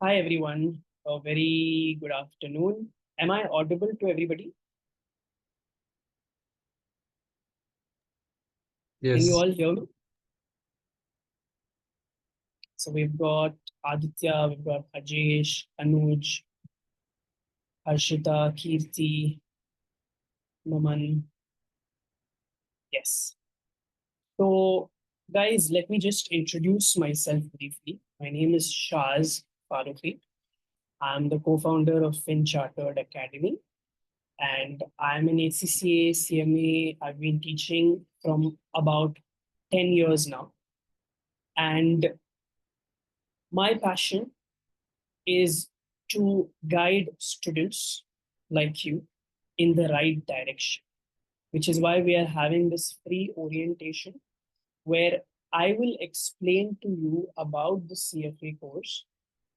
Hi everyone, a very good afternoon. Am I audible to everybody? Can you Yes. all hear me? So we've got Aditya, we've got Ajesh, Anuj, Harshita, Kirti, Naman. Yes. So guys, let me just introduce myself briefly. My name is Shaz Farooqi. I'm the co-founder of Finchartered Academy, and I'm an ACCA CMA. I've been teaching from about 10 years now. And my passion is to guide students like you in the right direction, which is why we are having this free orientation where I will explain to you about the CFA course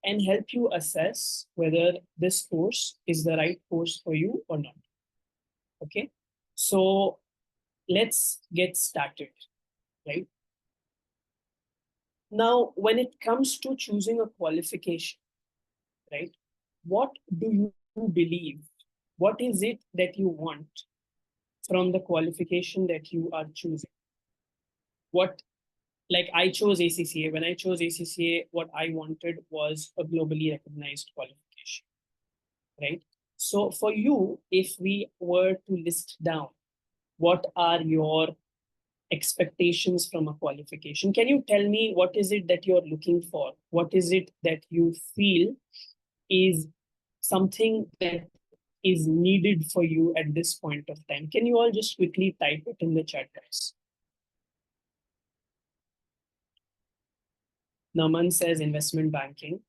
and help you assess whether this course is the right course for you or not. Okay, so let's get started, right? Now, when it comes to choosing a qualification, right, what do you believe? What is it that you want from the qualification that you are choosing? What, like I chose ACCA. When I chose ACCA, what I wanted was a globally recognized qualification, right? So for you, if we were to list down what are your expectations from a qualification, can you tell me what is it that you're looking for? What is it that you feel is something that is needed for you at this point of time? Can you all just quickly type it in the chat, guys? Naman says investment banking.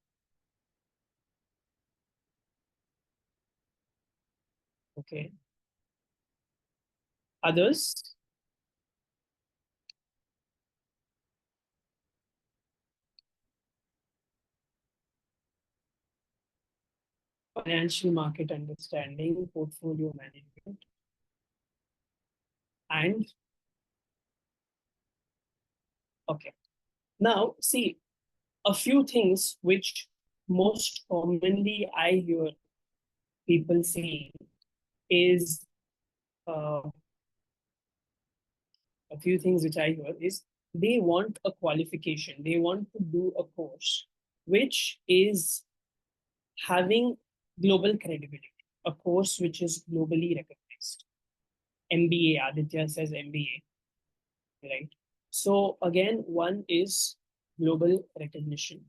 Okay. Others? Financial market understanding, portfolio management, and okay. Now, see, a few things which most commonly I hear people saying is uh, a few things which I hear is they want a qualification, they want to do a course which is having global credibility, a course which is globally recognized. MBA, Aditya says MBA, right? So again, one is global recognition.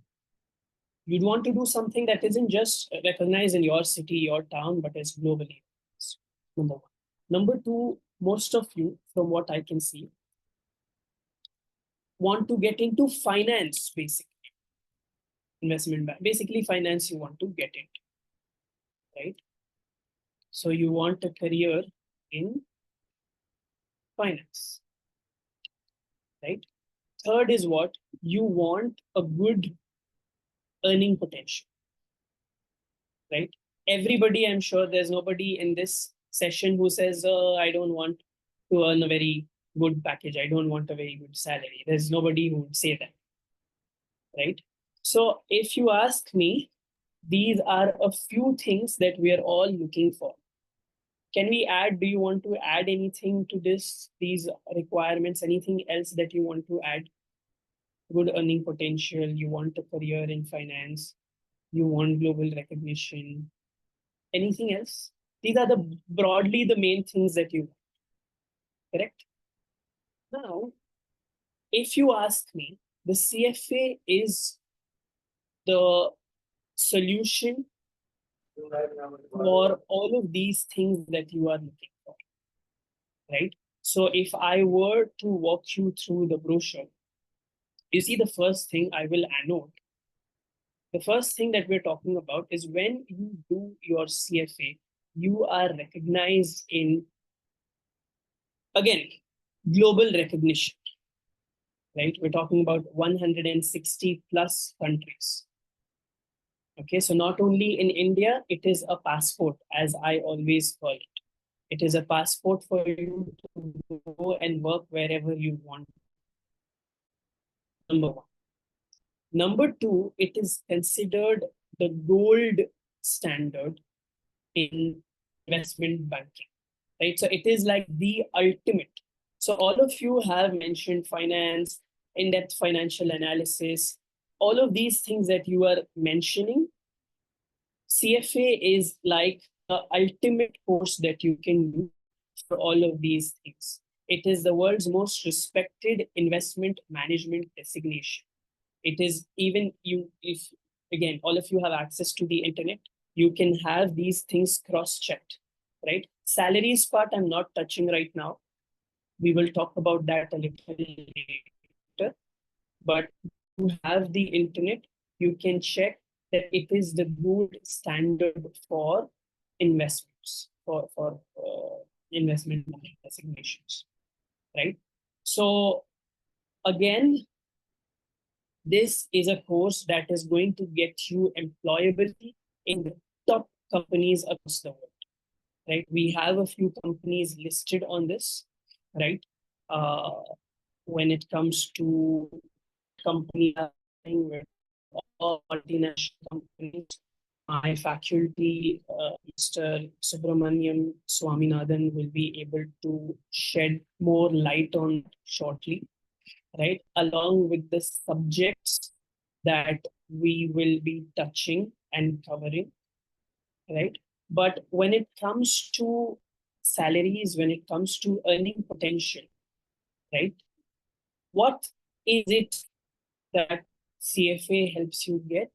You'd want to do something that isn't just recognized in your city, your town, but is globally recognized. Number one. Number two, most of you, from what I can see, want to get into finance, basically. Investment bank, basically finance you want to get into, right? So you want a career in finance, right? Third is what? You want a good earning potential, right? Everybody, I'm sure there's nobody in this session who says, I don't want to earn a very good package. I don't want a very good salary. There's nobody who would say that, right? So if you ask me, these are a few things that we are all looking for. Can we add? Do you want to add anything to this? These requirements, anything else that you want to add? Good earning potential, you want a career in finance, you want global recognition. Anything else? These are the broadly the main things that you want, correct? Now, if you ask me, the CFA is the solution for all of these things that you are looking for, right? So if I were to walk you through the brochure, you see the first thing I will annotate. The first thing that we're talking about is when you do your CFA, you are recognized in, again, global recognition, right? We're talking about 160 plus countries. Okay, so not only in India, it is a passport, as I always call it. It is a passport for you to go and work wherever you want. Number one. Number two, it is considered the gold standard in investment banking, right? So it is like the ultimate. So all of you have mentioned finance, in-depth financial analysis, all of these things that you are mentioning. CFA is like the ultimate course that you can do for all of these things. It is the world's most respected investment management designation. It is even you, if again, all of you have access to the internet, you can have these things cross-checked, right? Salaries part, I'm not touching right now. We will talk about that a little later. But you have the internet, you can check that it is the gold standard for investments, for investment designations, right? So again, this is a course that is going to get you employability in the top companies across the world, right? We have a few companies listed on this, right? When it comes to company with all multinational companies, my faculty, Mr. Subramaniam Swaminathan, will be able to shed more light on it shortly, right? Along with the subjects that we will be touching and covering, right? But when it comes to salaries, when it comes to earning potential, right? What is it that CFA helps you get?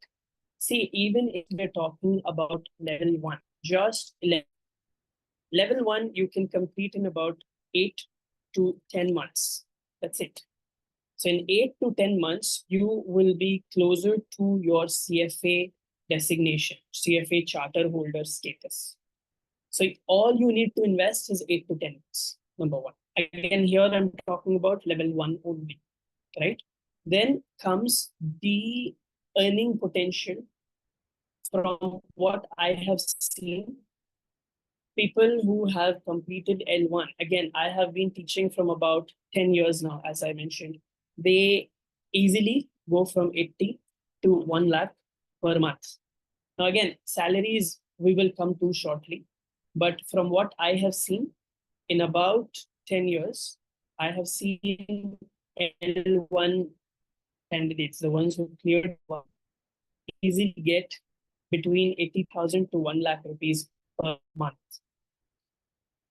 See, even if we're talking about level one, just level one, you can complete in about 8 to 10 months. That's it. So in 8 to 10 months, you will be closer to your CFA designation, CFA charter holder status. So all you need to invest is 8 to 10 months, number one. Again, here I'm talking about level one only, right? Then comes the earning potential. From what I have seen, people who have completed L1, again, I have been teaching from about 10 years now, as I mentioned, they easily go from 80 to 1 lakh per month. Now, again, salaries we will come to shortly. But from what I have seen, in about 10 years, I have seen L1 candidates, the ones who cleared one, easily get between 80,000 to 1 lakh rupees per month,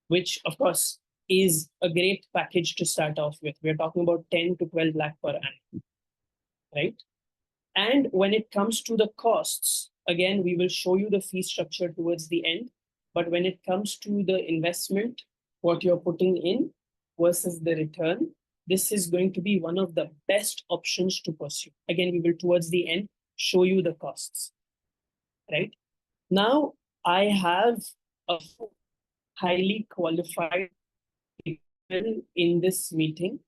which of course is a great package to start off with. We're talking about 10 to 12 lakh per annum, right? And when it comes to the costs, again, we will show you the fee structure towards the end. But when it comes to the investment, what you're putting in versus the return, this is going to be one of the best options to pursue. Again, we will towards the end show you the costs, right? Now, I have a highly qualified people in this meeting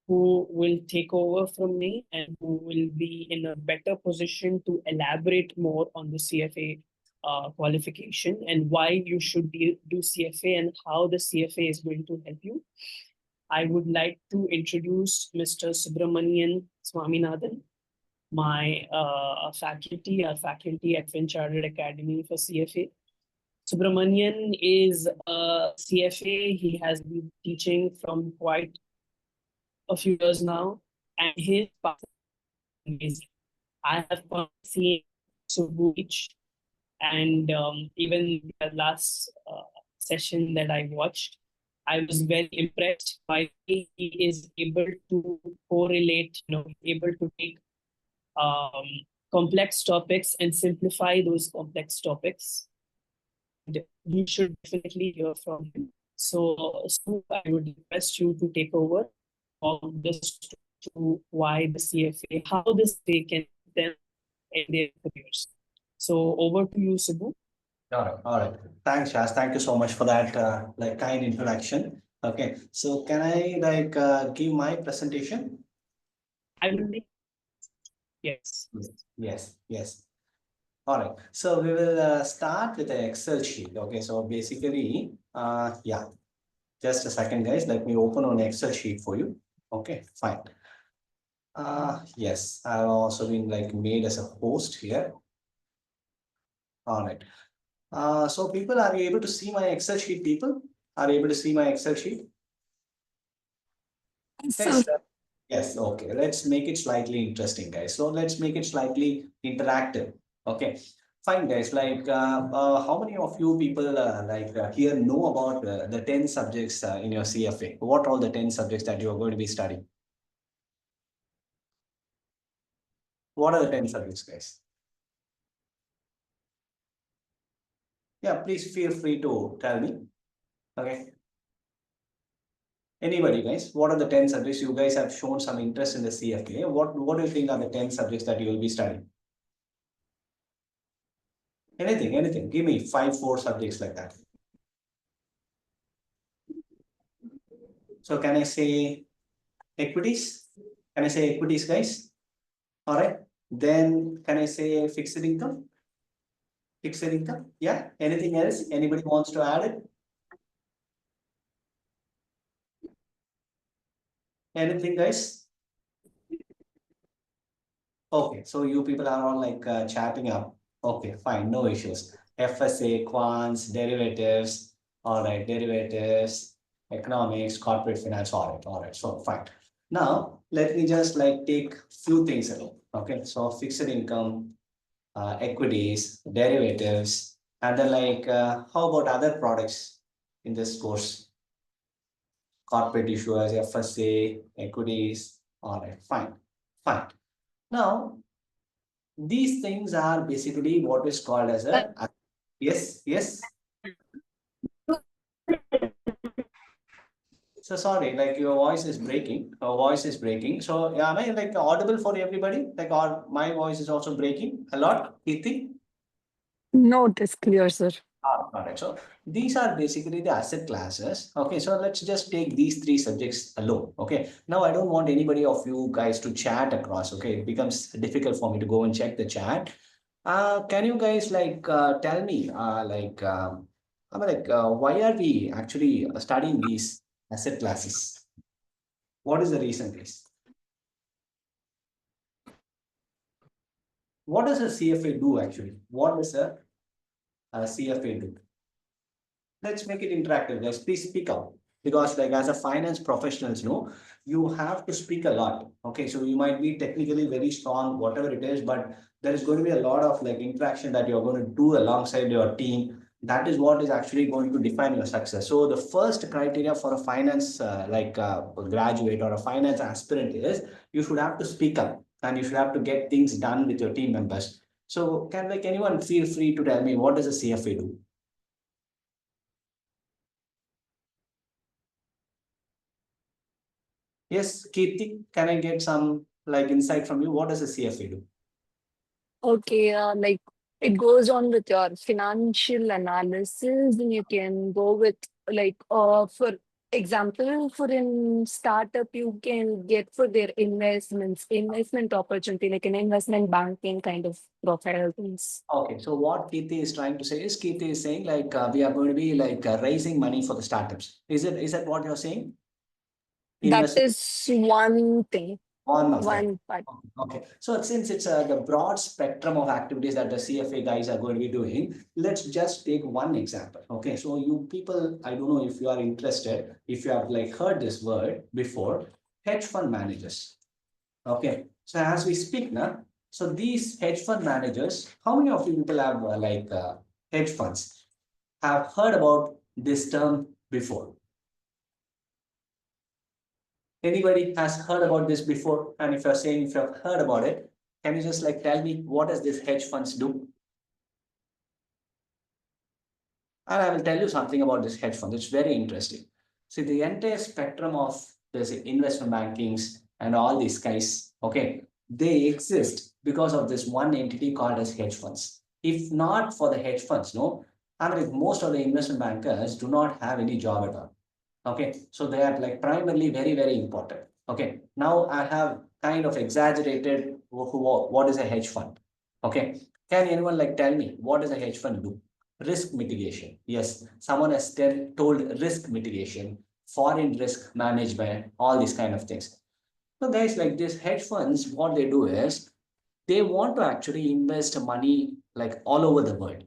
who will take over from me and who will be in a better position to elaborate more on the CFA qualification and why you should do CFA and how the CFA is going to help you. I would like to introduce Mr. Subramanian Swaminathan, my faculty at Finchartered Academy for CFA. Subramanian is a CFA. He has been teaching from quite a few years now, and his path is amazing. I have seen Subbu teach, and even the last session that I watched, I was very impressed by he is able to correlate, able to take complex topics and simplify those complex topics. And you should definitely hear from him. So I would request you to take over on this to why the CFA, how this CFA can help them in their careers. So over to you, Subbu. All right, all right. Thanks, Shaz. Thank you so much for that kind introduction. Okay, so can I give my presentation? I will be. Yes. Yes, yes. All right. So we will start with the Excel sheet. Okay, so basically, yeah. Just a second, guys. Let me open an Excel sheet for you. Okay, fine. Yes, I've also been made as a host here. All right. So people, are you able to see my Excel sheet, people? Are you able to see my Excel sheet? So, Yes. Yes, okay. Let's make it slightly interesting, guys. So let's make it slightly interactive. Okay. Fine, guys. Like, how many of you people here know about the 10 subjects in your CFA? What are all the 10 subjects that you are going to be studying? What are the 10 subjects, guys? Yeah, please feel free to tell me. Okay. Anybody, guys? What are the 10 subjects you guys have shown some interest in the CFA? What do you think are the 10 subjects that you will be studying? Anything. Give me 5, 4 subjects like that. So can I say equities? Can I say equities, guys? All right. Then can I say fixed income? Fixed income? Yeah. Anything else? Anybody wants to add it? Anything, guys? Okay. So you people are all like chatting up. Okay, fine. No issues. FSA, quants, derivatives. All right. Derivatives, economics, corporate finance. All right. So fine. Now let me just like take few things along. Okay. So fixed income, equities, derivatives, and then like how about other products in this course? Corporate issuers, FSA, equities. All right, fine, fine. Now these things are basically what is called as a yes, yes. So sorry, like your voice is breaking. Your voice is breaking. So yeah, am I like audible for everybody? Like, or my voice is also breaking a lot, Kirti? no, it is clear, sir. All right. So these are basically the asset classes. Okay. So let's just take these three subjects alone. Okay. Now I don't want anybody of you guys to chat across. Okay. It becomes difficult for me to go and check the chat. Can you guys like tell me why are we actually studying these asset classes? What is the reason, guys? What does a CFA do actually? What does a CFA do? Let's make it interactive, guys. Please speak out. Because like as a finance professionals, no, you have to speak a lot. Okay, so you might be technically very strong, whatever it is, but there is going to be a lot of like interaction that you're going to do alongside your team. That is what is actually going to define your success. So the first criteria for a finance graduate or a finance aspirant is you should have to speak up and you should have to get things done with your team members. So can like anyone feel free to tell me what does a CFA do? Yes, Kirti, can I get some like insight from you? What does a CFA do? Okay, like it goes on with your financial analysis, and you can go with like for example, for in startup, you can get for their investments, investment opportunity, like an investment banking kind of profile things. Okay, so what Kirti is trying to say is Kirti is saying like we are going to be like raising money for the startups. Is that what you're saying? That Invest is one thing, one of them. one part. Okay, so since it's the broad spectrum of activities that the CFA guys are going to be doing, let's just take one example. Okay, so you people, I don't know if you are interested, if you have like heard this word before, hedge fund managers. Okay, so as we speak now, so these hedge fund managers, how many of you people have hedge funds have heard about this term before? Anybody has heard about this before? And if you're saying if you've heard about it, can you just like tell me what does this hedge funds do? And I will tell you something about this hedge fund. It's very interesting. See, the entire spectrum of this investment bankings and all these guys, okay, they exist because of this one entity called as hedge funds. If not for the hedge funds, no, I mean, most of the investment bankers do not have any job at all. Okay, so they are like primarily very, very important. Okay, now I have kind of exaggerated what is a hedge fund. Okay, can anyone like tell me what does a hedge fund do? Risk mitigation. Yes, someone has told risk mitigation, foreign risk management, all these kind of things. So guys, like these hedge funds, what they do is they want to actually invest money like all over the world.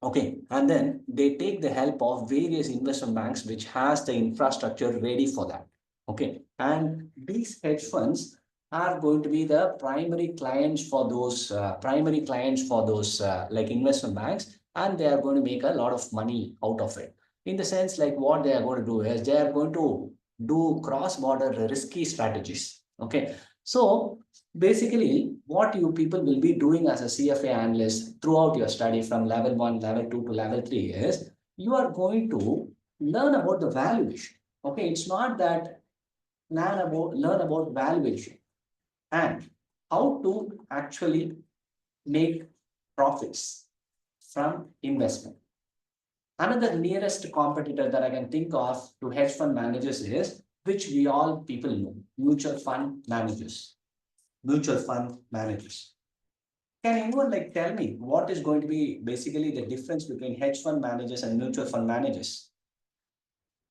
Okay, and then they take the help of various investment banks which has the infrastructure ready for that. Okay, and these hedge funds are going to be the primary clients for those like investment banks, and they are going to make a lot of money out of it. In the sense, like what they are going to do is they are going to do cross-border risky strategies. Okay, so basically, what you people will be doing as a CFA analyst throughout your study from level 1, level 2 to level 3 is you are going to learn about the valuation. Okay, it's not that learn about valuation and how to actually make profits from investment. Another nearest competitor that I can think of to hedge fund managers is, which we all people know, mutual fund managers. Mutual fund managers. Can anyone like tell me what is going to be basically the difference between hedge fund managers and mutual fund managers?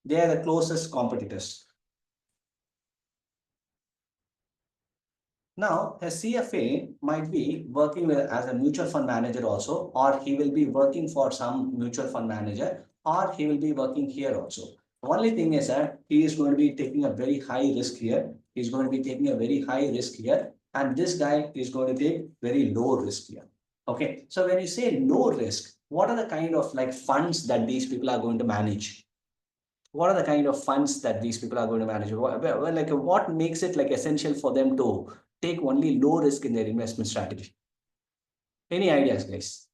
They are the closest competitors. Now, a CFA might be working as a mutual fund manager also, or he will be working for some mutual fund manager, or he will be working here also. The only thing is that he is going to be taking a very high risk here. He's going to be taking a very high risk here, and this guy is going to take very low risk here. Okay, so when you say low risk, what are the kind of like funds that these people are going to manage? What are the kind of funds that these people are going to manage? Like what makes it like essential for them to take only low risk in their investment strategy? Any ideas, guys?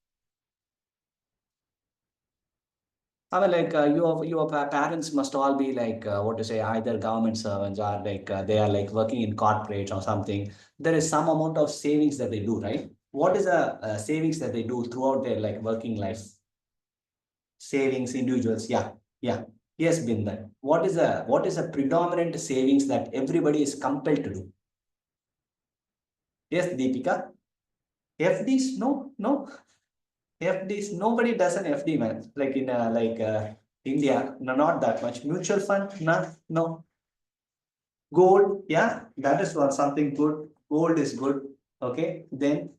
I mean, like your parents must all be like what to say, either government servants or like they are like working in corporates or something. There is some amount of savings that they do, right? What is the savings that they do throughout their like working life? Savings, individuals, yeah, yeah. Yes, Binda. What is a predominant savings that everybody is compelled to do? Yes, Deepika. FDs? No, no. FDs. Nobody does an FD, man. Like in India, no, not that much. Mutual fund, no, no. Gold, yeah, that is one something good. Gold is good. Okay, then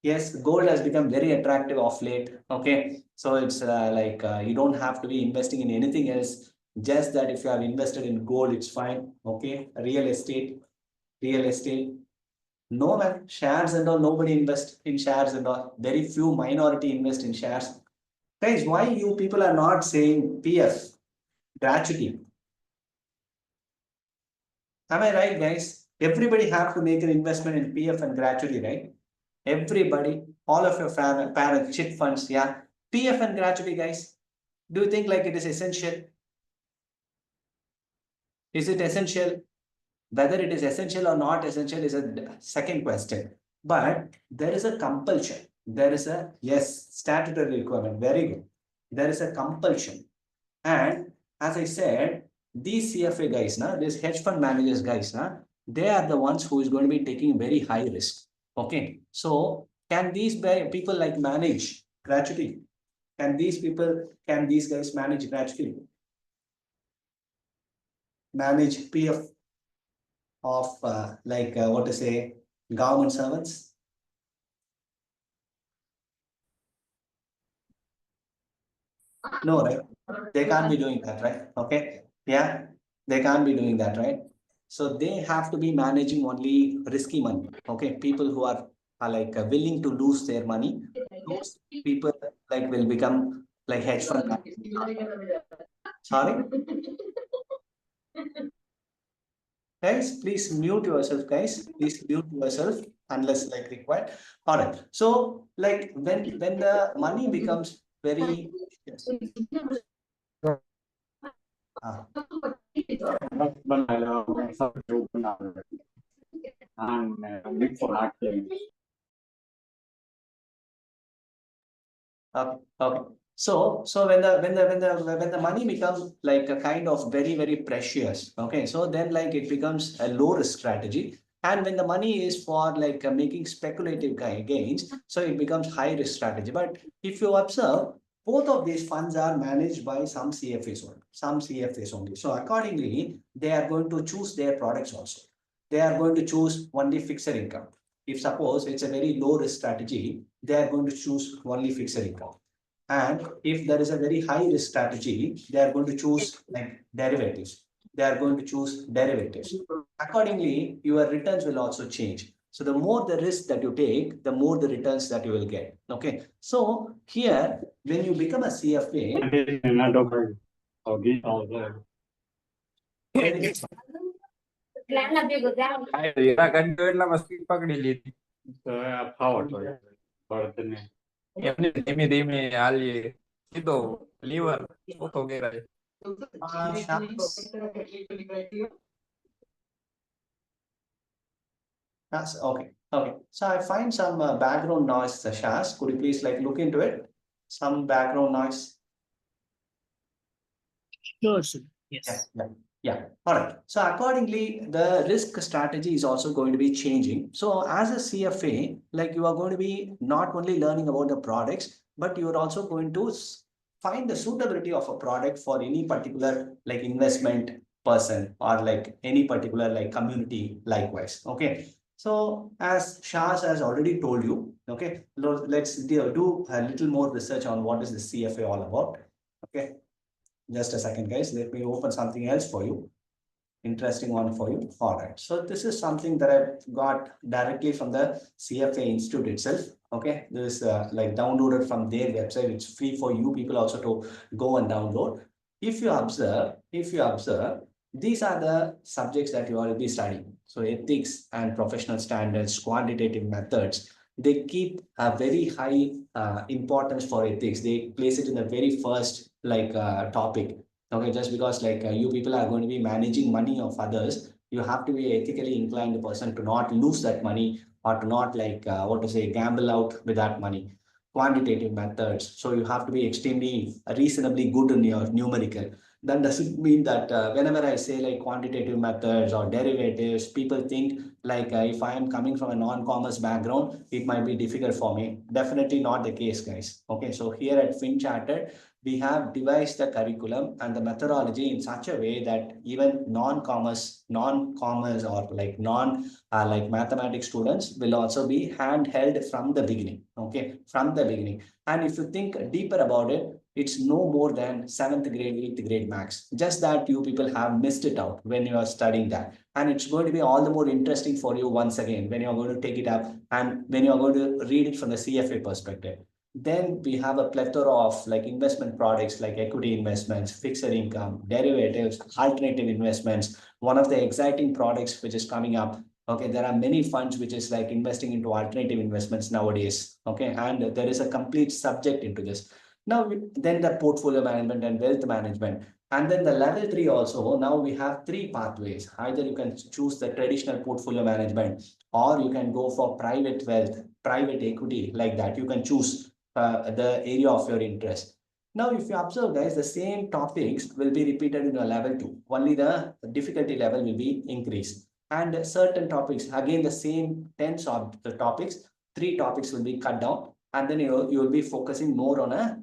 yes, gold has become very attractive of late. Okay, so it's you don't have to be investing in anything else. Just that if you have invested in gold, it's fine. Okay, real estate. No man, shares and all. Nobody invest in shares and all. Very few minority invest in shares. Guys, why you people are not saying PF gratuity? Am I right, guys? Everybody have to make an investment in PF and gratuity, right? Everybody, all of your parents, chit funds, yeah. PF and gratuity, guys. Do you think like it is essential? Is it essential? Whether it is essential or not essential is a second question. But there is a compulsion. There is a, yes, statutory requirement. Very good. There is a compulsion. And as I said, these CFA guys, these hedge fund managers guys, they are the ones who is going to be taking very high risk. Okay. So can these people like manage gratuity? Can these guys manage gratuity? Manage PF of what to say, government servants? No, right? They can't be doing that, right? Okay. Yeah, they can't be doing that, right? So they have to be managing only risky money. Okay. People who are like willing to lose their money. Those people like will become like hedge fund managers. Sorry? Guys, please mute yourself, guys. Please mute yourself unless like required. All right. So like when the money becomes very yes. Ah. Okay. So when the money becomes like a kind of very, very precious, okay, so then like it becomes a low risk strategy. And when the money is for like making speculative gains, so it becomes high risk strategy. But if you observe, both of these funds are managed by some CFAs only, So accordingly, they are going to choose their products also. They are going to choose only fixed income. If suppose it's a very low risk strategy, they are going to choose only fixed income. And if there is a very high risk strategy, they are going to choose like derivatives. They are going to choose derivatives. Accordingly, your returns will also change. So the more the risk that you take, the more the returns that you will get. Okay. So here, when you become a CFA, ધીમે ધીમે હાલીએ સીધો liver ચોથો ગેર આવે. Yes, okay. Okay. So I find some background noise, Shaz. Could you please like look into it? Some background noise. Sure, sir. Yes. Yeah. All right. So accordingly, the risk strategy is also going to be changing. So as a CFA, like you are going to be not only learning about the products, but you are also going to find the suitability of a product for any particular like investment person or like any particular like community likewise. Okay. So as Shaz has already told you, okay, let's do a little more research on what is the CFA all about. Okay. Just a second, guys. Let me open something else for you. Interesting one for you. All right. So this is something that I've got directly from the CFA Institute itself. Okay. This is like downloaded from their website. It's free for you people also to go and download. If you observe, these are the subjects that you will be studying. So ethics and professional standards, quantitative methods, they keep a very high importance for ethics. They place it in the very first like topic. Okay, just because like you people are going to be managing money of others, you have to be ethically inclined person to not lose that money or to not like what to say gamble out with that money. Quantitative methods, so you have to be extremely reasonably good in your numerical. That doesn't mean that whenever I say like quantitative methods or derivatives, people think like if I am coming from a non-commerce background, it might be difficult for me. Definitely not the case, guys. Okay, so here at Finchartered, we have devised the curriculum and the methodology in such a way that even non-commerce or like like mathematics students will also be handheld from the beginning. Okay, from the beginning. And if you think deeper about it, it's no more than 7th grade, 8th grade max. Just that you people have missed it out when you are studying that. And it's going to be all the more interesting for you once again when you're going to take it up and when you're going to read it from the CFA perspective. Then we have a plethora of like investment products like equity investments, fixed income, derivatives, alternative investments. One of the exciting products which is coming up. Okay, there are many funds which is like investing into alternative investments nowadays. Okay, and there is a complete subject into this. Now, then the portfolio management and wealth management. And then the level 3 also, now we have 3 pathways. Either you can choose the traditional portfolio management or you can go for private wealth, private equity like that. You can choose the area of your interest. Now, if you observe, guys, the same topics will be repeated in a level 2. Only the difficulty level will be increased. And certain topics, again, the same tens of the topics, 3 topics will be cut down. And then you will be focusing more on a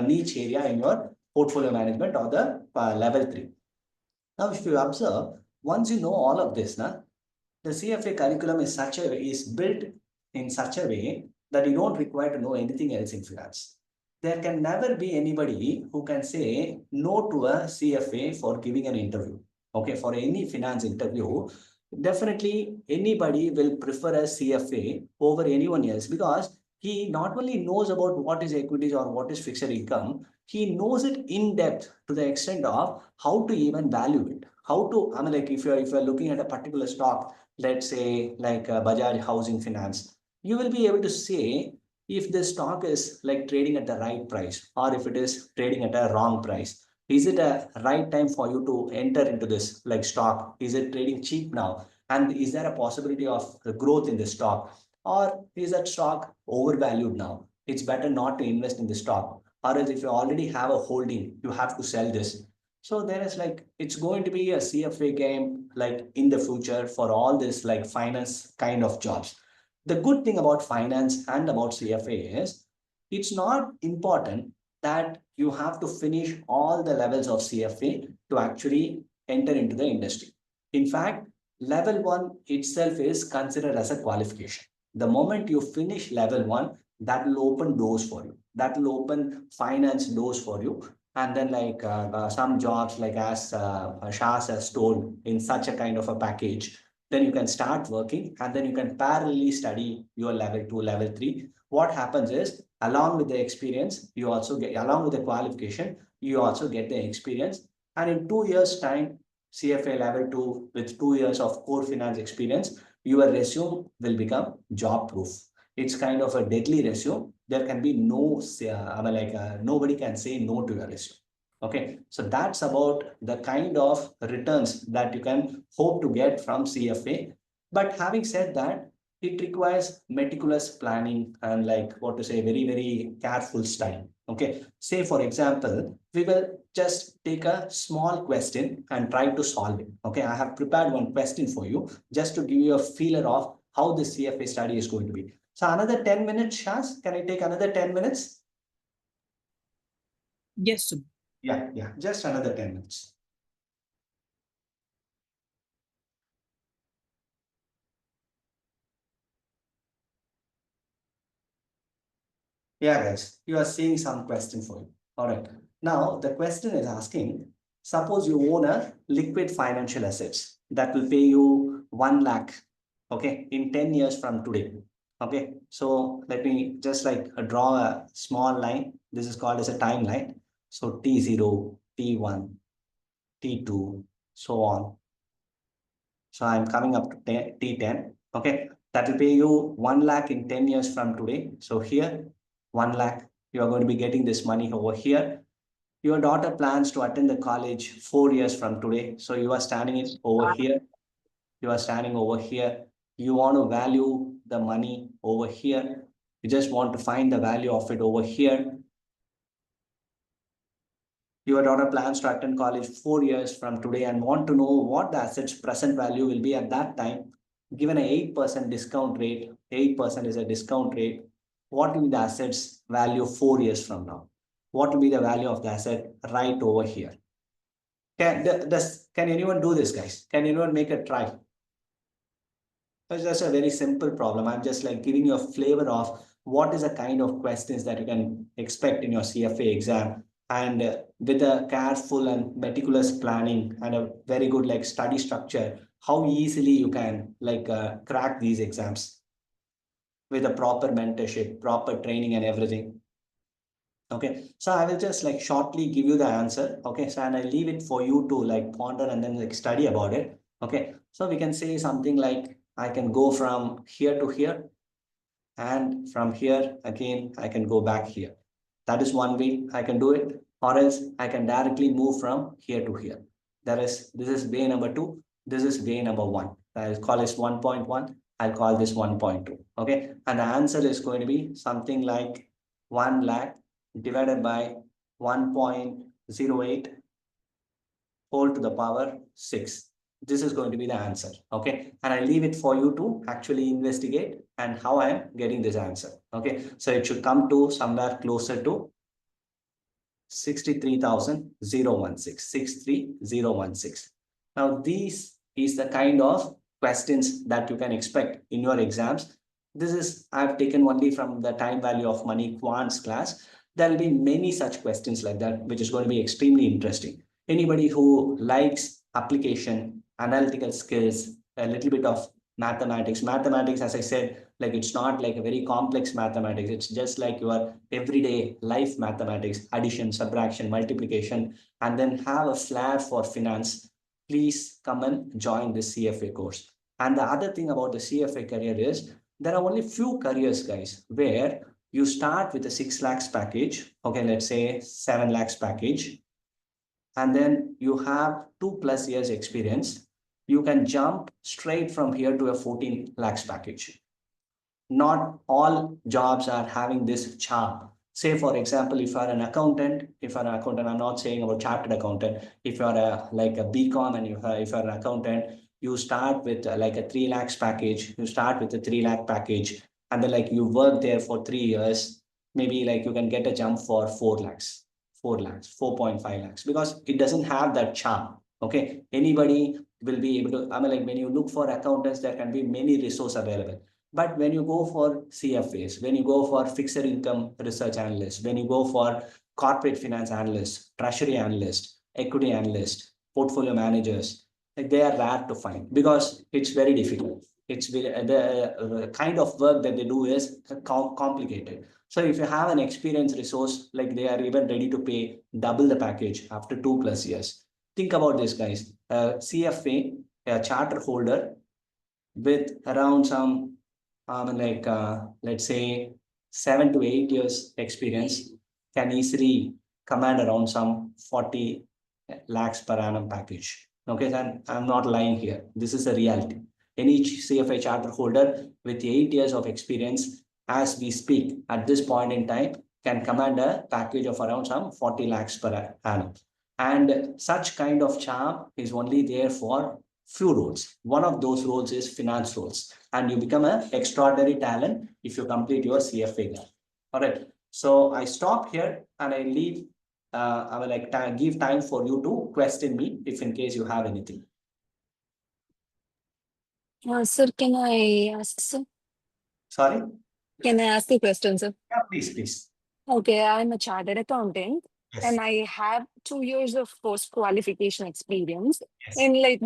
niche area in your portfolio management or the level 3. Now, if you observe, once you know all of this, the CFA curriculum is built in such a way that you don't require to know anything else in finance. There can never be anybody who can say no to a CFA for giving an interview. Okay, for any finance interview, definitely anybody will prefer a CFA over anyone else because he not only knows about what is equities or what is fixed income, he knows it in depth to the extent of how to even value it. How to, I mean, like if you're looking at a particular stock, let's say like Bajaj Housing Finance, you will be able to say if this stock is like trading at the right price or if it is trading at a wrong price. Is it a right time for you to enter into this like stock? Is it trading cheap now? And is there a possibility of growth in the stock? Or is that stock overvalued now? It's better not to invest in the stock. Or else if you already have a holding, you have to sell this. So there is like, it's going to be a CFA game like in the future for all this like finance kind of jobs. The good thing about finance and about CFA is it's not important that you have to finish all the levels of CFA to actually enter into the industry. In fact, level 1 itself is considered as a qualification. The moment you finish level 1, that will open doors for you. That will open finance doors for you. And then like some jobs, like as Shaz has told, in such a kind of a package, then you can start working and then you can parallelly study your level 2, level 3. What happens is, along with the experience, you also get, along with the qualification, you also get the experience. And in 2 years' time, CFA level 2 with 2 years of core finance experience, your resume will become job proof. It's kind of a deadly resume. There can be no, nobody can say no to your resume. Okay, so that's about the kind of returns that you can hope to get from CFA. But having said that, it requires meticulous planning and like what to say, very, very careful study. Okay, say for example, we will just take a small question and try to solve it. Okay, I have prepared one question for you just to give you a feeler of how the CFA study is going to be. So another 10 minutes, Shaz, can I take another 10 minutes? Yes, Subbu. Yeah, just another 10 minutes. Yeah, guys, you are seeing some question for you. All right. Now, the question is asking, suppose you own a liquid financial assets that will pay you 1 lakh, okay, in 10 years from today. Okay, so let me just like draw a small line. This is called as a timeline. So T0, T1, T2, so on. So I'm coming up to T10. Okay, that will pay you 1 lakh in 10 years from today. So here, 1 lakh, you are going to be getting this money over here. Your daughter plans to attend the college 4 years from today. So you are standing over here. You are standing over here. You want to value the money over here. You just want to find the value of it over here. Your daughter plans to attend college 4 years from today and want to know what the asset's present value will be at that time. Given an 8% discount rate, 8% is a discount rate. What will be the asset's value 4 years from now? What will be the value of the asset right over here? Can anyone do this, guys? Can anyone make a try? It's just a very simple problem. I'm just like giving you a flavor of what is the kind of questions that you can expect in your CFA exam. And with a careful and meticulous planning and a very good like study structure, how easily you can like crack these exams with a proper mentorship, proper training and everything. Okay, so I will just like shortly give you the answer. Okay, so and I leave it for you to like ponder and then like study about it. Okay, so we can say something like I can go from here to here, and from here again I can go back here. That is one way I can do it, or else I can directly move from here to here. This is way number 2. This is way number 1. I'll call this 1.1. I'll call this 1.2. Okay, and the answer is going to be something like 1 lakh divided by 1.08 whole to the power 6. This is going to be the answer. Okay, and I leave it for you to actually investigate and how I am getting this answer. Okay, so it should come to somewhere closer to 63,016. 63,016. Now, this is the kind of questions that you can expect in your exams. This is, I've taken only from the time value of money quants class. There will be many such questions like that, which is going to be extremely interesting. Anybody who likes application, analytical skills, a little bit of mathematics, as I said, like it's not like a very complex mathematics. It's just like your everyday life mathematics, addition, subtraction, multiplication, and then have a flair for finance. Please come and join this CFA course. And the other thing about the CFA career is there are only few careers, guys, where you start with a 6 lakhs package. Okay, let's say 7 lakhs package. And then you have 2+ years experience. You can jump straight from here to a 14 lakhs package. Not all jobs are having this charm. Say, for example, if you are an accountant, I'm not saying about chartered accountant. If you are like a BCom and if you're an accountant, you start with like a 3 lakhs package. You start with a 3 lakh package, and then like you work there for 3 years. Maybe like you can get a jump for 4 lakhs, 4.5 lakhs, because it doesn't have that charm. Okay, anybody will be able to. I mean, like when you look for accountants, there can be many resources available. But when you go for CFAs, when you go for fixed income research analyst, when you go for corporate finance analyst, treasury analyst, equity analyst, portfolio managers, like they are rare to find because it's very difficult. It's the kind of work that they do is complicated. So if you have an experienced resource, like they are even ready to pay double the package after 2+ years. Think about this, guys. CFA, a charter holder with around some, let's say 7 to 8 years experience can easily command around some 40 lakhs per annum package. Okay, then I'm not lying here. This is a reality. Any CFA charter holder with 8 years of experience, as we speak at this point in time, can command a package of around some 40 lakhs per annum. And such kind of charm is only there for few roles. One of those roles is finance roles, and you become an extraordinary talent if you complete your CFA exam. All right. So I stop here and I leave. I will give time for you to question me if in case you have anything. Sir, can I ask, sir? Sorry. Can I ask a question, sir? Yeah, please, please. Okay, I'm a chartered accountant Yes. and I have 2 years of post-qualification experience. Yes. And like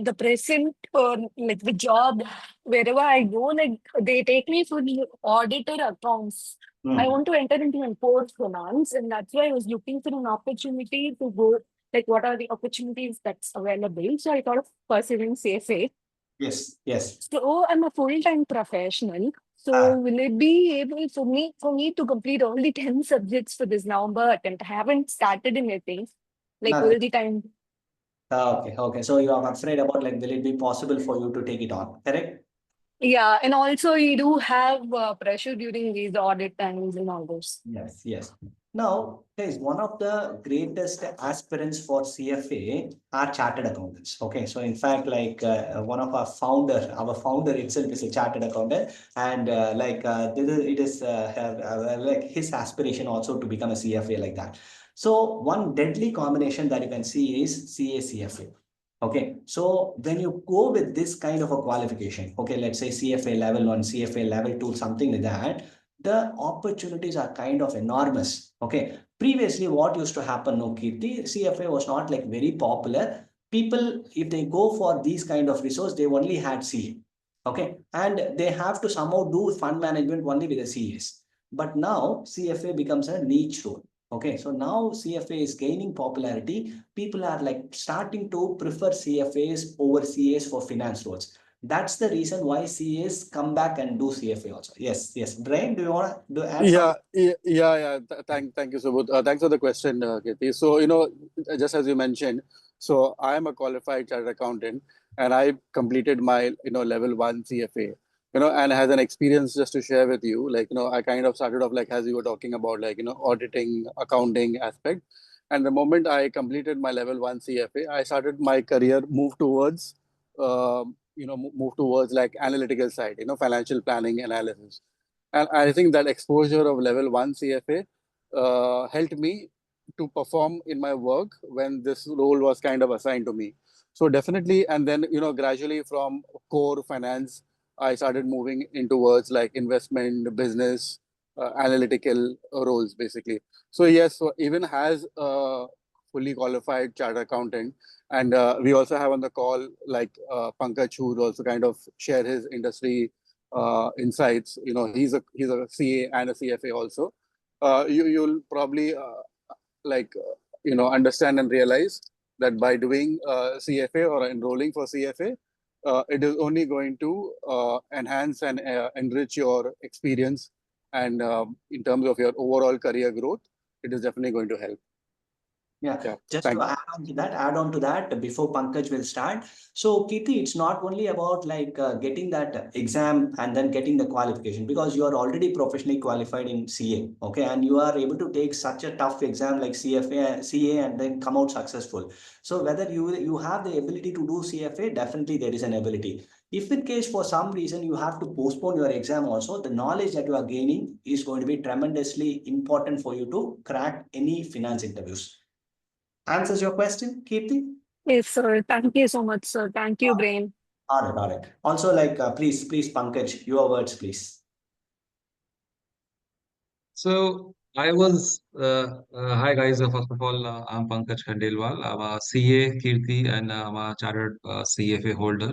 the present or like the job, wherever I go, like they take me for the auditor accounts. I want to enter into import finance, and that's why I was looking for an opportunity to go. Like, what are the opportunities that's available? So I thought of pursuing CFA. Yes. Yes. So I'm a full-time professional. So will it be able for me to complete all the 10 subjects for this November attempt? I haven't started anything. Like, No. will the time? Okay. Okay. So you are afraid about like, will it be possible for you to take it on? Correct? Yeah, and also you do have pressure during these audit times and all those. Yes. Yes. Now, guys, one of the greatest aspirants for CFA are chartered accountants. Okay, so in fact, like one of our founder itself is a chartered accountant, and it is like his aspiration also to become a CFA like that. So one deadly combination that you can see is CA-CFA. Okay, so when you go with this kind of a qualification, okay, let's say CFA level 1, CFA level 2, something like that, the opportunities are kind of enormous. Okay, previously what used to happen, no, Kirti, CFA was not like very popular. People, if they go for these kind of resource, they only had CA. Okay, and they have to somehow do fund management only with the CAs. But now CFA becomes a niche role. Okay, so now CFA is gaining popularity. People are like starting to prefer CFAs over CAs for finance roles. That's the reason why CAs come back and do CFA also. Yes, yes. Brian, do you want to add something? Yeah. Thank you, Subodh. Thanks for the question, Kirti. So, just as you mentioned, so I am a qualified chartered accountant, and I completed my, level 1 CFA, and has an experience just to share with you. Like, I kind of started off like as you were talking about, like, auditing, accounting aspect. And the moment I completed my level 1 CFA, I started my career move towards, move towards like analytical side, financial planning analysis. And I think that exposure of level 1 CFA helped me to perform in my work when this role was kind of assigned to me. So definitely, and then, gradually from core finance, I started moving in towards like investment, business, analytical roles, basically. So yes, so even as a fully qualified chartered accountant, and we also have on the call like Pankaj, who will also kind of share his industry insights. He's a CA and a CFA also. You'll probably understand and realize that by doing CFA or enrolling for CFA, it is only going to enhance and enrich your experience, and in terms of your overall career growth, it is definitely going to help. Yeah, just to add on to that, before Pankaj will start. So, Kirti, it's not only about like getting that exam and then getting the qualification, because you are already professionally qualified in CA, okay, and you are able to take such a tough exam like CFA, CA, and then come out successful. So, whether you have the ability to do CFA, definitely there is an ability. If in case for some reason you have to postpone your exam also, the knowledge that you are gaining is going to be tremendously important for you to crack any finance interviews. Answers your question, Kirti? Yes, sir. Thank you so much, sir. Thank you, Brain. All right. Also, like, please, Pankaj, your words, please. So I was, hi guys. First of all, I'm Pankaj Khandelwal. I'm a CA Kirti and I'm a chartered CFA holder,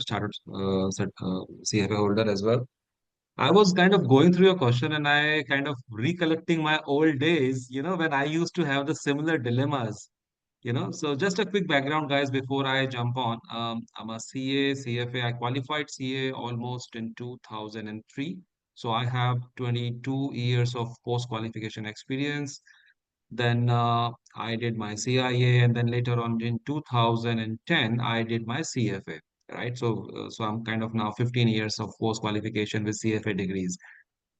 CFA holder as well. I was kind of going through your question and I kind of recollecting my old days, when I used to have the similar dilemmas. So just a quick background, guys, before I jump on. I'm a CA, CFA. I qualified CA almost in 2003. So I have 22 years of post-qualification experience. Then I did my CIA, and then later on in 2010, I did my CFA, right? So I'm kind of now 15 years of post-qualification with CFA degrees.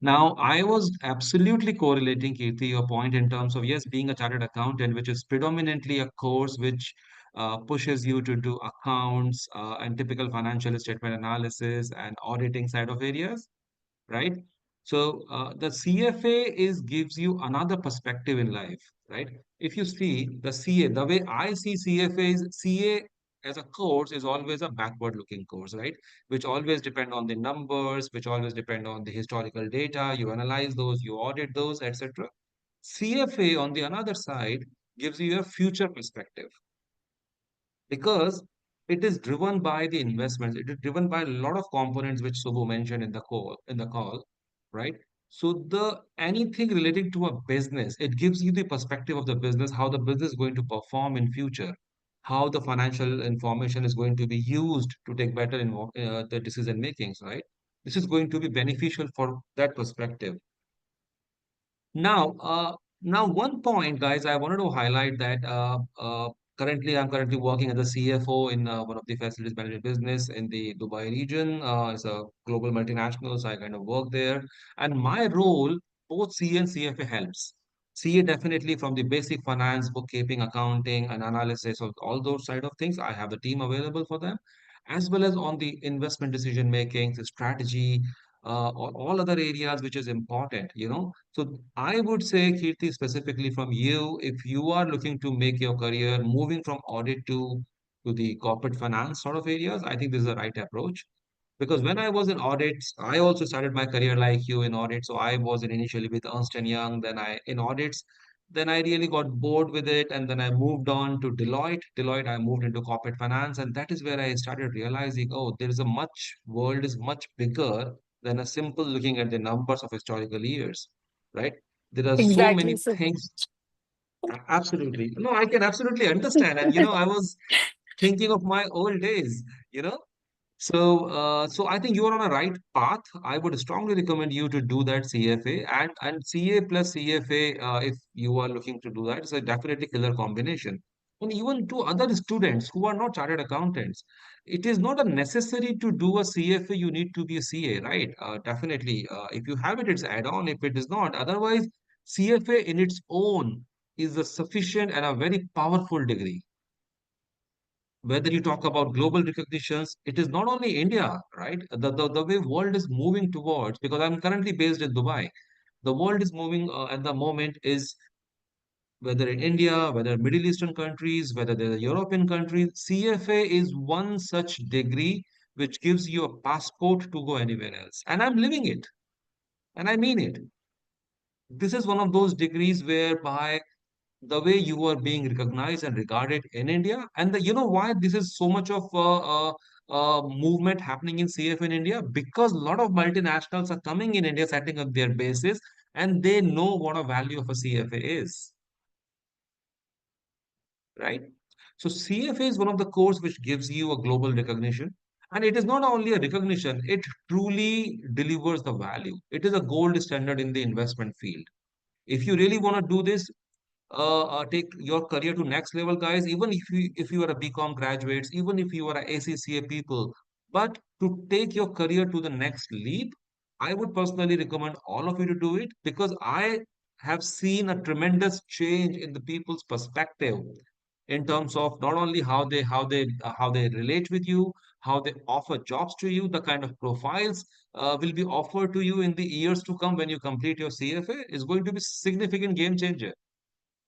Now, I was absolutely correlating, Kirti, your point in terms of, yes, being a chartered accountant, which is predominantly a course which pushes you to do accounts and typical financial statement analysis and auditing side of areas, right? So the CFA is gives you another perspective in life, right? If you see the CA, the way I see CFA is CA as a course is always a backward looking course, right? Which always depend on the numbers, which always depend on the historical data. You analyze those, you audit those, etc. CFA on the another side gives you a future perspective because it is driven by the investments. It is driven by a lot of components which Subbu mentioned in the call, right? So the anything relating to a business, it gives you the perspective of the business, how the business is going to perform in future, how the financial information is going to be used to take better in the decision makings, right? This is going to be beneficial for that perspective. Now, one point, guys, I wanted to highlight that I'm currently working as a CFO in one of the facilities management business in the Dubai region. It's a global multinational, so I kind of work there. And my role, both CA and CFA helps. CA definitely from the basic finance, bookkeeping, accounting, and analysis of all those side of things. I have the team available for them, as well as on the investment decision making, the strategy, or all other areas which is important, So I would say, Kirti, specifically from you, if you are looking to make your career moving from audit to the corporate finance sort of areas, I think this is the right approach. Because when I was in audits, I also started my career like you in audit. So I was initially with Ernst and Young, then I in audits, then I really got bored with it, and then I moved on to Deloitte. Deloitte, I moved into corporate finance, and that is where I started realizing, oh, there is a much world is much bigger than a simple looking at the numbers of historical years, right? There are so Exactly. many So, things. Absolutely. No, I can absolutely understand. And, I was thinking of my old days, you know. So I think you are on a right path. I would strongly recommend you to do that CFA and CA plus CFA if you are looking to do that. It's a definitely killer combination. And even to other students who are not chartered accountants, it is not a necessary to do a CFA. You need to be a CA, right? Definitely. If you have it, it's add-on. If it is not, otherwise, CFA in its own is a sufficient and a very powerful degree. Whether you talk about global recognitions, it is not only India, right? The way world is moving towards, because I'm currently based in Dubai, the world is moving at the moment is whether in India, whether Middle Eastern countries, whether they're European countries, CFA is one such degree which gives you a passport to go anywhere else. And I'm living it, and I mean it. This is one of those degrees whereby the way you are being recognized and regarded in India. And you know why this is so much of movement happening in CF in India? Because a lot of multinationals are coming in India, setting up their bases, and they know what a value of a CFA is, right? So CFA is one of the course which gives you a global recognition. And it is not only a recognition, it truly delivers the value. It is a gold standard in the investment field. If you really want to do this, take your career to next level, guys. Even if you are a BCom graduates, even if you are a ACCA people, but to take your career to the next leap, I would personally recommend all of you to do it because I have seen a tremendous change in the people's perspective in terms of not only how they relate with you, how they offer jobs to you, the kind of profiles will be offered to you in the years to come when you complete your CFA is going to be significant game changer.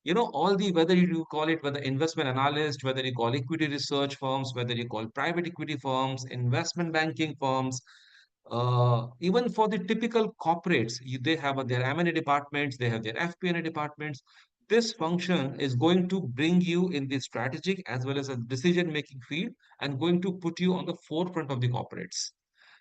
all the, whether you call it, whether investment analyst, whether you call equity research firms, whether you call private equity firms, investment banking firms, even for the typical corporates, they have their M&A departments, they have their FP&A departments. This function is going to bring you in the strategic as well as a decision-making field and going to put you on the forefront of the corporates.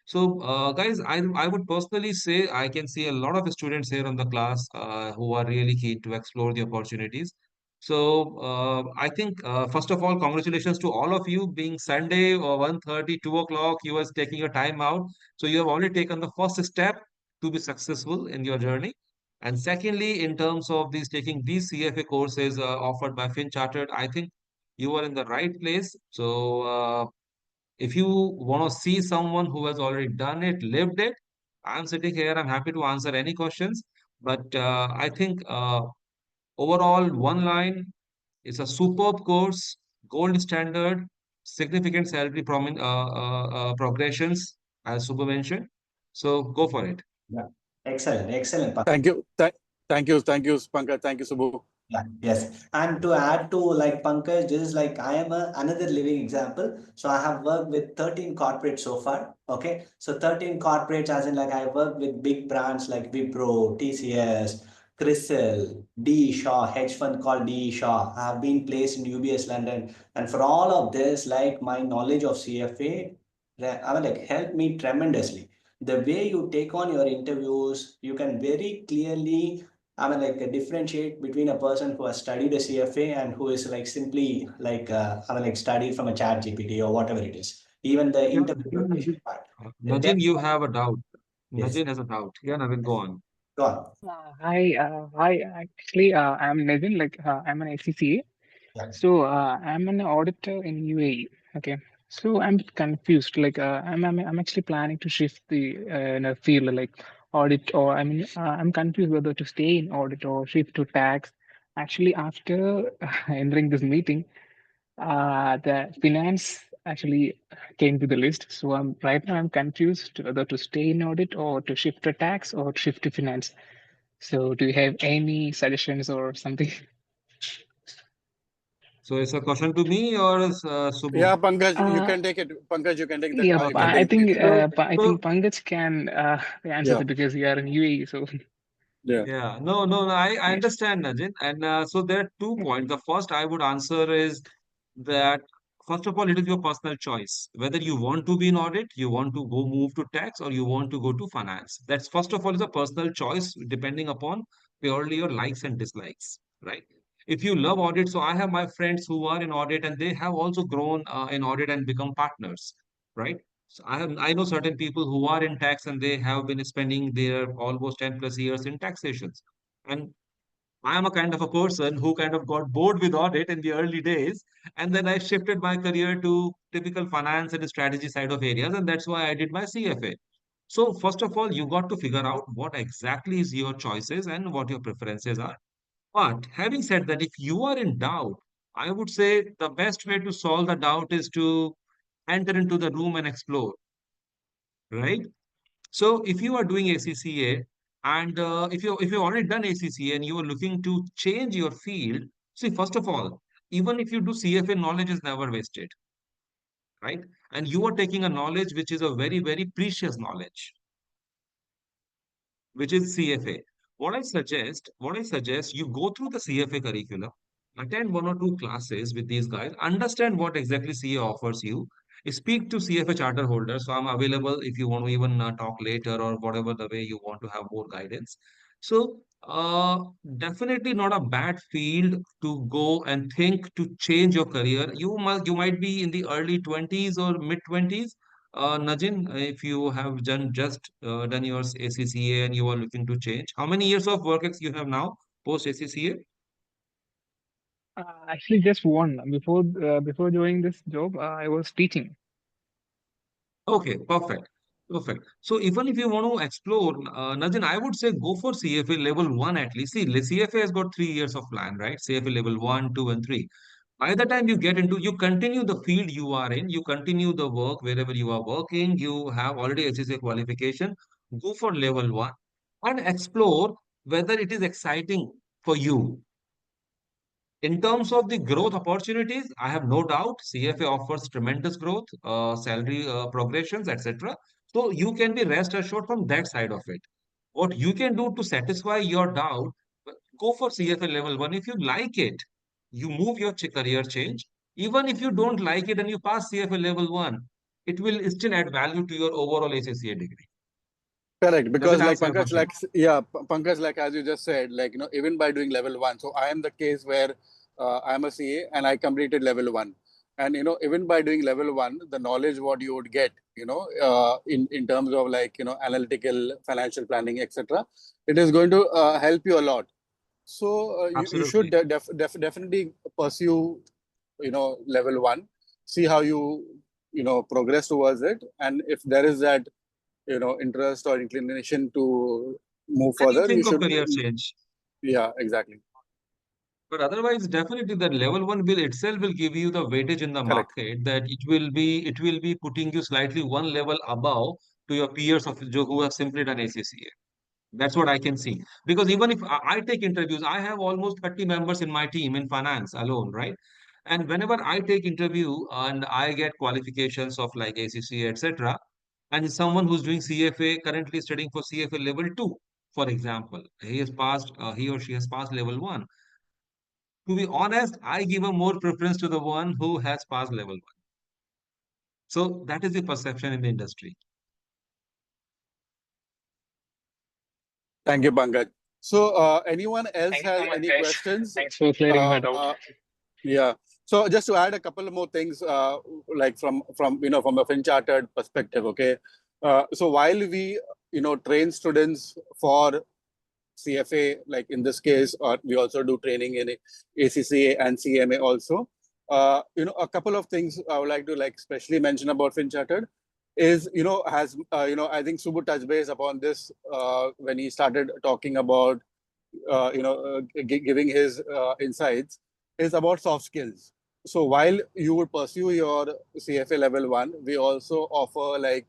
So, guys, I would personally say I can see a lot of students here on the class who are really keen to explore the opportunities. So, I think first of all, congratulations to all of you. Being Sunday or 1:30, 2 o'clock, you are taking your time out. So, you have already taken the first step to be successful in your journey. And secondly, in terms of these taking these CFA courses offered by Finchartered, I think you are in the right place. So, if you want to see someone who has already done it, lived it, I'm sitting here, I'm happy to answer any questions. But I think overall, one line, it's a superb course, gold standard, significant salary progressions, as Subha mentioned. So go for it. Yeah. Excellent, excellent. Thank you. Thank you, Pankaj. Thank you, Subbu. Yeah, yes. And to add to like Pankaj, this is like I am another living example. So I have worked with 13 corporates so far. Okay. So 13 corporates, as in like I worked with big brands like Wipro, TCS, Crystal, D. Shaw, hedge fund called D. Shaw. I have been placed in UBS London. And for all of this, like my knowledge of CFA, I mean, like helped me tremendously. The way you take on your interviews, you can very clearly differentiate between a person who has studied a CFA and who is like simply like studied from a chat GPT or whatever it is. Even the Yeah. interview preparation part. The Najin, depth you of have a doubt. yes. Najin has a doubt. Yeah, Navin, go on. Go on. Hi. Actually, I'm Nathan. I'm an ACCA. Yeah. So, I'm an auditor in UAE. Okay. So I'm confused. I'm actually planning to shift the field like audit, or I'm confused whether to stay in audit or shift to tax. Actually, after entering this meeting, the finance actually came to the list. So right now I'm confused whether to stay in audit or to shift to tax or shift to finance. So do you have any suggestions or something? So it's a question to me or Subbu? Yeah, Pankaj, you Uh, can take it. Pankaj, you can take the. yeah, You Papa, can I take the lead. think So, I so think Pankaj can answer Yeah, that because you are in UAE. So yeah. yeah, no, I yes. understand, Najin. And so there are 2 points. The first I would answer is that, first of all, it is your personal choice. Whether you want to be in audit, you want to go move to tax, or you want to go to finance. That's first of all is a personal choice depending upon purely your likes and dislikes, right? If you love audit, so I have my friends who are in audit and they have also grown in audit and become partners, right? So I know certain people who are in tax and they have been spending their almost 10 plus years in taxations. And I am a kind of a person who kind of got bored with audit in the early days. And then I shifted my career to typical finance and strategy side of areas. And that's why I did my CFA. So first of all, you got to figure out what exactly is your choices and what your preferences are. But having said that, if you are in doubt, I would say the best way to solve the doubt is to enter into the room and explore, right? So if you are doing ACCA and if you've already done ACCA and you are looking to change your field, see, first of all, even if you do CFA, knowledge is never wasted, right? And you are taking a knowledge which is a very, very precious knowledge, which is CFA. What I suggest, you go through the CFA curriculum, attend 1 or 2 classes with these guys, understand what exactly CA offers you, speak to CFA charter holders. So I'm available if you want to even talk later or whatever the way you want to have more guidance. So definitely not a bad field to go and think to change your career. You might be in the early 20s or mid 20s. Najin, if you have done your ACCA and you are looking to change, how many years of work ex you have now post ACCA? Actually, just one before joining this job, I was teaching. Okay, perfect. Perfect. So even if you want to explore, Najin, I would say go for CFA level 1 at least. See, CFA has got 3 years of plan, right? CFA level 1, 2, and 3. By the time you get into, you continue the field you are in, you continue the work wherever you are working, you have already HSA qualification, go for level 1 and explore whether it is exciting for you. In terms of the growth opportunities, I have no doubt CFA offers tremendous growth, salary progressions, etc. So you can be rest assured from that side of it. What you can do to satisfy your doubt, go for CFA level 1. If you like it, you move your career change. Even if you don't like it and you pass CFA level 1, it will still add value to your overall ACCA degree. Correct, Does it because like answer your Pankaj, question? Pankaj, like as you just said, like even by doing level 1, so I am the case where I am a CA and I completed level 1, and even by doing level 1, the knowledge what you would get, in terms of like analytical, financial planning, etc., it is going to help you a lot. So you should Absolutely. definitely pursue level 1, see how you progress towards it, and if there is that interest or inclination to move Then you further, you think of should. career change. Yeah, exactly. But otherwise, definitely the level 1 will itself will give you the weightage in the Correct. market, that it will be putting you slightly one level above to your peers who have simply done ACCA. That's what I can see. Because even if I take interviews, I have almost 30 members in my team in finance alone, right? And whenever I take interview and I get qualifications of like ACCA, etc., and someone who's doing CFA, currently studying for CFA level 2, for example, he or she has passed level 1. To be honest, I give a more preference to the one who has passed level 1. So that is the perception in the industry. Thank you, Pankaj. So, anyone else Thank you so has much, any guys. questions? Thanks for clearing my doubt. Yeah. So, just to add a couple more things, like from a Finchartered perspective, okay. So while we train students for CFA, like in this case, or we also do training in ACCA and CMA also. A couple of things I would like to like especially mention about Finchartered is has I think Subbu touched base upon this when he started talking about giving his insights, is about soft skills. So while you would pursue your CFA level 1, we also offer like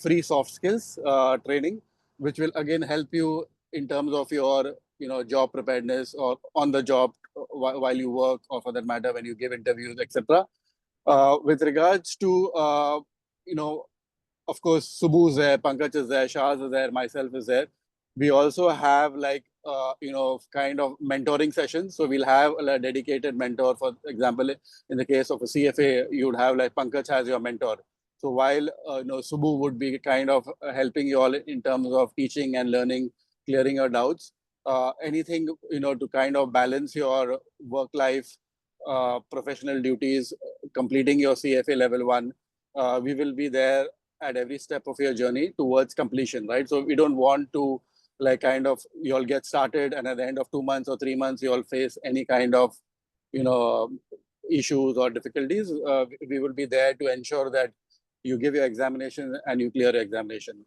free soft skills training, which will again help you in terms of your job preparedness or on the job while you work, or for that matter when you give interviews, etc. With regards to you know of course, Subbu is there, Pankaj is there, Shahaz is there, myself is there. We also have like kind of mentoring sessions. So we'll have a dedicated mentor. For example, in the case of a CFA, you would have like Pankaj as your mentor. So while Subbu would be kind of helping you all in terms of teaching and learning, clearing your doubts, anything to kind of balance your work life, professional duties, completing your CFA level 1. We will be there at every step of your journey towards completion, right? So we don't want to like kind of you all get started and at the end of 2 months or 3 months you all face any kind of you know issues or difficulties. We will be there to ensure that you give your examination and you clear your examination.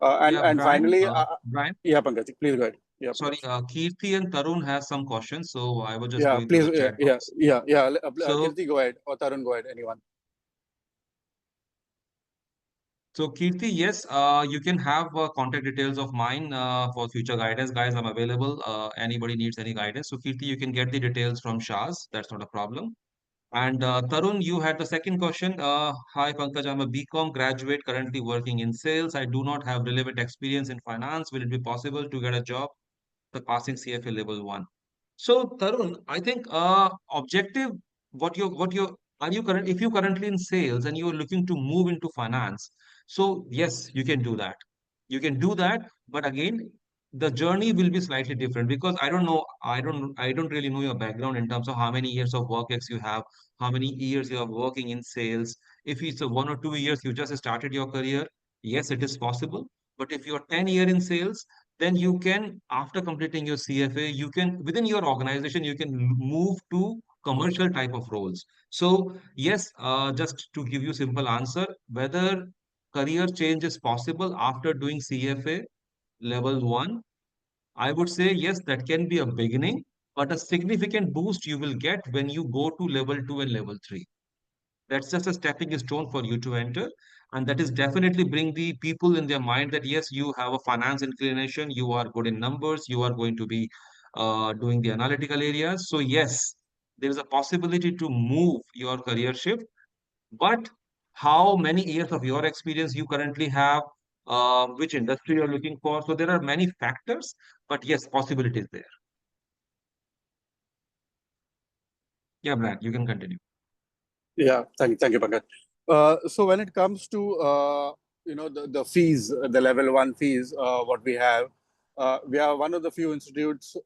And Yeah, and finally, Brian, yeah, Pankaj, please go ahead. Yeah, sorry, Pankaj. Kirti and Tarun has some questions, so I was just Yeah, going through please. the Yeah, chat yeah, box. yeah, yeah. So, Kirti, go ahead, or Tarun, go ahead. Anyone? so Kirti, yes, you can have contact details of mine for future guidance, guys. I'm available. Anybody needs any guidance, so Kirti, you can get the details from Shaz. That's not a problem. And Tarun, you had the second question. Hi, Pankaj. I'm a BCom graduate currently working in sales. I do not have relevant experience in finance. Will it be possible to get a job after passing CFA level 1? So, Tarun, I think objective, what you are you current if you currently in sales and you're looking to move into finance, so yes, you can do that. You can do that, but again, the journey will be slightly different because I don't really know your background in terms of how many years of work ex you have, how many years you are working in sales. If it's a 1 or 2 years you just started your career, yes, it is possible. But if you're 10 year in sales, then you can, after completing your CFA, you can, within your organization, you can move to commercial type of roles. So yes, just to give you simple answer, whether career change is possible after doing CFA level 1, I would say yes, that can be a beginning, but a significant boost you will get when you go to level 2 and level 3. That's just a stepping stone for you to enter. And that is definitely bring the people in their mind that yes, you have a finance inclination, you are good in numbers, you are going to be doing the analytical areas. So yes, there is a possibility to move your career shift, but how many years of your experience you currently have, which industry you're looking for. So there are many factors, but yes, possibilities there. Yeah, Brad, you can continue. Yeah, thank you, Pankaj. So when it comes to the fees, the level 1 fees, what we are one of the few institutes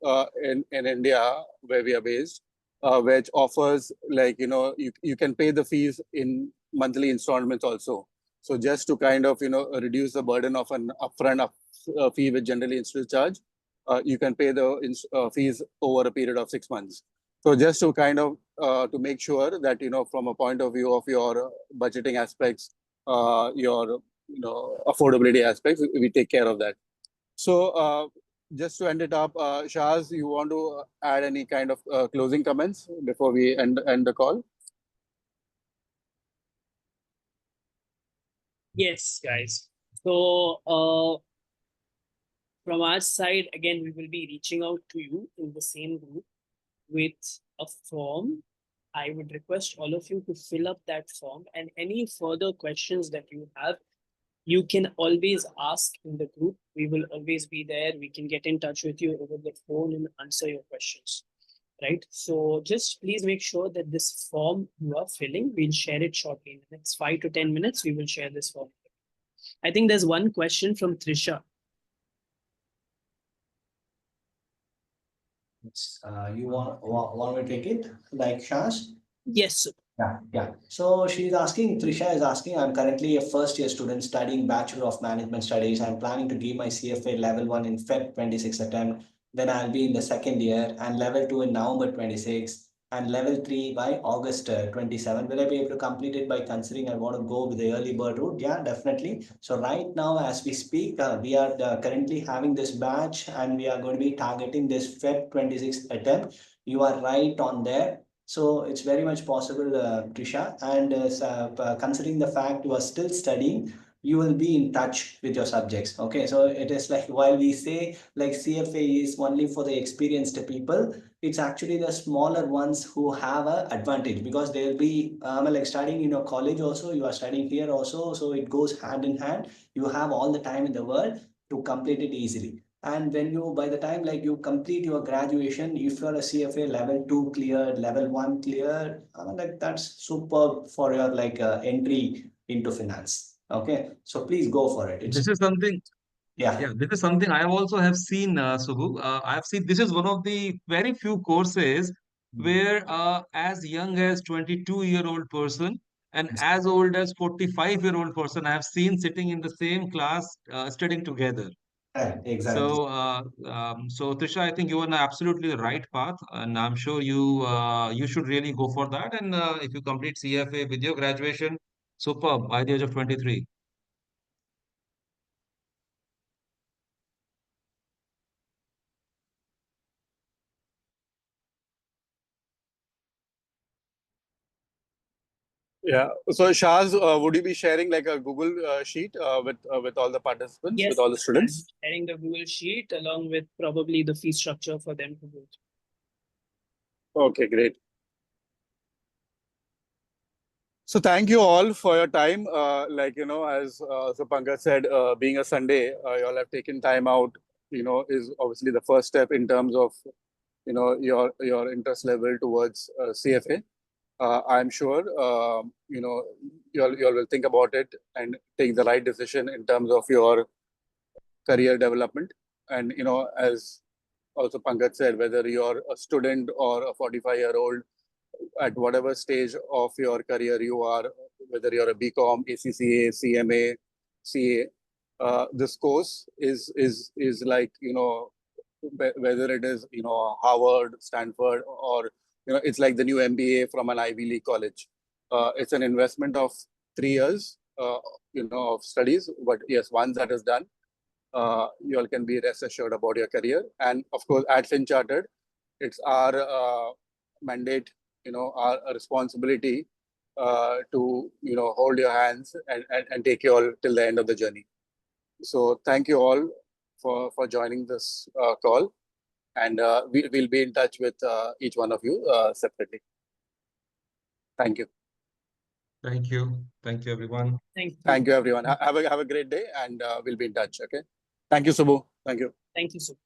in India where we are based, which offers like you can pay the fees in monthly installments also. So just to kind of reduce the burden of an upfront fee which generally institutes charge, you can pay the fees over a period of 6 months. So just to kind of to make sure that from a point of view of your budgeting aspects, your affordability aspects, we take care of that. So just to end it up, Shaz, you want to add any kind of closing comments before we end the call? Yes, guys. So from our side, again, we will be reaching out to you in the same group with a form. I would request all of you to fill up that form, and any further questions that you have, you can always ask in the group. We will always be there. We can get in touch with you over the phone and answer your questions. Right. So just please make sure that this form you are filling, we'll share it shortly. In the next 5 to 10 minutes, we will share this form. I think there's one question from Trisha. You want me to take it, like Shaz? Yes, sir. Yeah. So Trisha is asking, I'm currently a first year student studying Bachelor of Management Studies. I'm planning to give my CFA Level 1 in Feb 26 attempt. Then I'll be in the second year, and Level 2 in November 26, and Level 3 by August 27. Will I be able to complete it by considering I want to go with the early bird route? Yeah, definitely. So right now, as we speak, we are currently having this batch, and we are going to be targeting this Feb 26 attempt. You are right on there. So it's very much possible, Trisha. And considering the fact you are still studying, you will be in touch with your subjects. Okay, so it is like, while we say like CFA is only for the experienced people, it's actually the smaller ones who have an advantage, because they'll be like studying in your college also, you are studying here also, so it goes hand in hand. You have all the time in the world to complete it easily. And when you, by the time like you complete your graduation, if you're a CFA level 2 cleared, level 1 cleared, like that's super for your like entry into finance. Okay, so please go for it. This is something, Yeah. this is something I also have seen, Subhu. I have seen this is one of the very few courses where as young as 22-year-old person and as old as 45-year-old person, I have seen sitting in the same class studying together. Exactly. So Trisha, I think you are on absolutely the right path, and I'm sure you should really go for that. And if you complete CFA with your graduation, superb, by the age of 23. Yeah. So Shaz, would you be sharing like a Google sheet with all the participants, Yes, with all the I'm students? sharing the Google sheet along with probably the fee structure for them to go through. Okay, great. So thank you all for your time. As Pankaj said, being a Sunday, you all have taken time out. Is obviously the first step in terms of your interest level towards CFA. I'm sure you all will think about it and take the right decision in terms of your career development. And as also Pankaj said, whether you're a student or a 45-year-old, at whatever stage of your career you are, whether you're a BCom, ACCA, CMA, CA, this course is like whether it is Harvard, Stanford, or it's like the new MBA from an Ivy League college. It's an investment of 3 years, of studies. But yes, once that is done, you all can be rest assured about your career. And of course, at Finchartered, it's our mandate, our responsibility to hold your hands and take you all till the end of the journey. So thank you all for joining this call. and we'll be in touch with each one of you separately. Thank you. Thank you. Thank you, everyone. Thank you, everyone. Have a great day, and we'll be in touch. Okay. Thank you, Subbu. Thank you. Thank you, Subbu.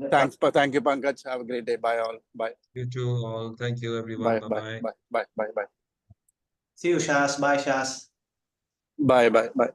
Thanks. Thank you, Pankaj. Have a great day. Bye, all. Bye. You too, all. Thank you, everyone. Bye. Bye-bye. Bye. Bye. Bye. Bye. Bye. See you, Shas. Bye, Shas. Bye. Bye. Bye.